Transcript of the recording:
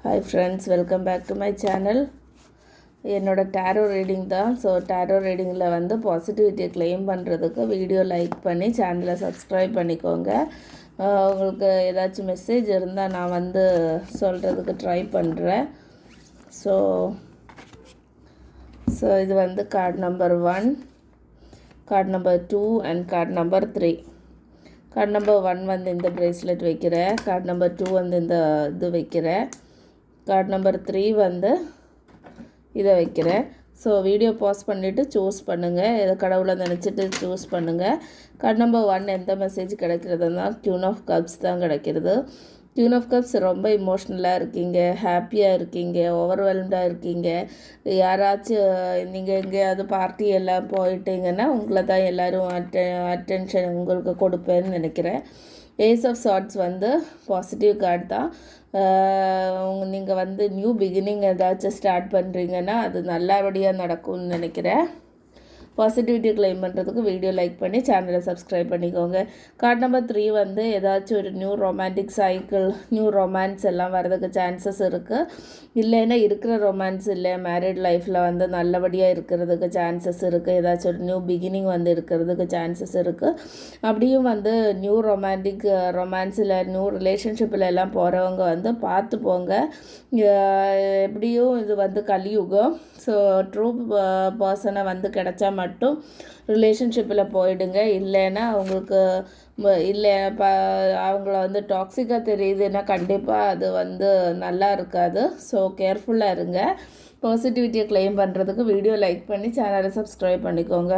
Hi friends, welcome back to my channel. என்னோட tarot reading தான். So tarot ரீடிங்கில் வந்து பாசிட்டிவிட்டியை claim பண்ணுறதுக்கு வீடியோ லைக் பண்ணி சேனலை சப்ஸ்கிரைப் பண்ணிக்கோங்க. உங்களுக்கு ஏதாச்சும் மெசேஜ் இருந்தால் நான் வந்து சொல்கிறதுக்கு ட்ரை பண்ணுறேன். ஸோ இது வந்து card number 1, card number 2 and card number 3. Card number 1 வந்து இந்த ப்ரேஸ்லெட் வைக்கிறேன். கார்டு நம்பர் 2 வந்து இந்த இது வைக்கிறேன். கார்டு நம்பர் 3 வந்து இதை வைக்கிறேன். ஸோ வீடியோ பாஸ் பண்ணிவிட்டு சூஸ் பண்ணுங்கள். இதை கடவுளை நினச்சிட்டு சூஸ் பண்ணுங்கள். கார்டு நம்பர் 1 எந்த மெசேஜ் கிடைக்கிறதுனா Queen of Cups தான் கிடைக்கிறது. Queen of Cups ரொம்ப இமோஷ்னலாக இருக்கீங்க, ஹாப்பியாக இருக்கீங்க, ஓவர்வெல்ம்டாக இருக்கீங்க. யாராச்சும் நீங்கள் எங்கேயாவது பார்ட்டி எல்லாம் போயிட்டீங்கன்னா உங்களை தான் எல்லோரும் அட்டென்ஷன் உங்களுக்கு கொடுப்பேன்னு நினைக்கிறேன். ஏஸ் ஆஃப் சார்ட்ஸ் வந்து பாசிட்டிவ் கார்டு தான். நீங்கள் வந்து நியூ பிகினிங் ஏதாச்சும் ஸ்டார்ட் பண்ணுறீங்கன்னா அது நல்லபடியாக நடக்கும்னு நினைக்கிறேன். பாசிட்டிவிட்டி கிளைம் பண்ணுறதுக்கு வீடியோ லைக் பண்ணி சேனலை சப்ஸ்கிரைப் பண்ணிக்கோங்க. கார்டு நம்பர் 3 வந்து ஏதாச்சும் ஒரு new romantic cycle, new romance எல்லாம் வரதுக்கு சான்சஸ் இருக்குது. இல்லைன்னா இருக்கிற ரொமான்ஸ் இல்லை, மேரிட் லைஃப்பில் வந்து நல்லபடியாக இருக்கிறதுக்கு சான்சஸ் இருக்குது. ஏதாச்சும் ஒரு நியூ பிகினிங் வந்து இருக்கிறதுக்கு சான்சஸ் இருக்குது. அப்படியும் வந்து நியூ ரொமான்ஸில் நியூ ரிலேஷன்ஷிப்பில் எல்லாம் போகிறவங்க வந்து பார்த்து போங்க. எப்படியும் இது வந்து கலியுகம். ஸோ ட்ரூ பர்சனை வந்து கிடைச்சா மட்டும் ரிலேஷன்ஷிப்பில் போயிடுங்க. இல்லைன்னா அவங்களுக்கு அவங்கள வந்து டாக்ஸிக்காக தெரியுதுன்னா கண்டிப்பாக அது வந்து நல்லா இருக்காது. ஸோ கேர்ஃபுல்லாக இருங்க. பாசிட்டிவிட்டியை கிளைம் பண்ணுறதுக்கு வீடியோ லைக் பண்ணி சேனலை சப்ஸ்கிரைப் பண்ணிக்கோங்க.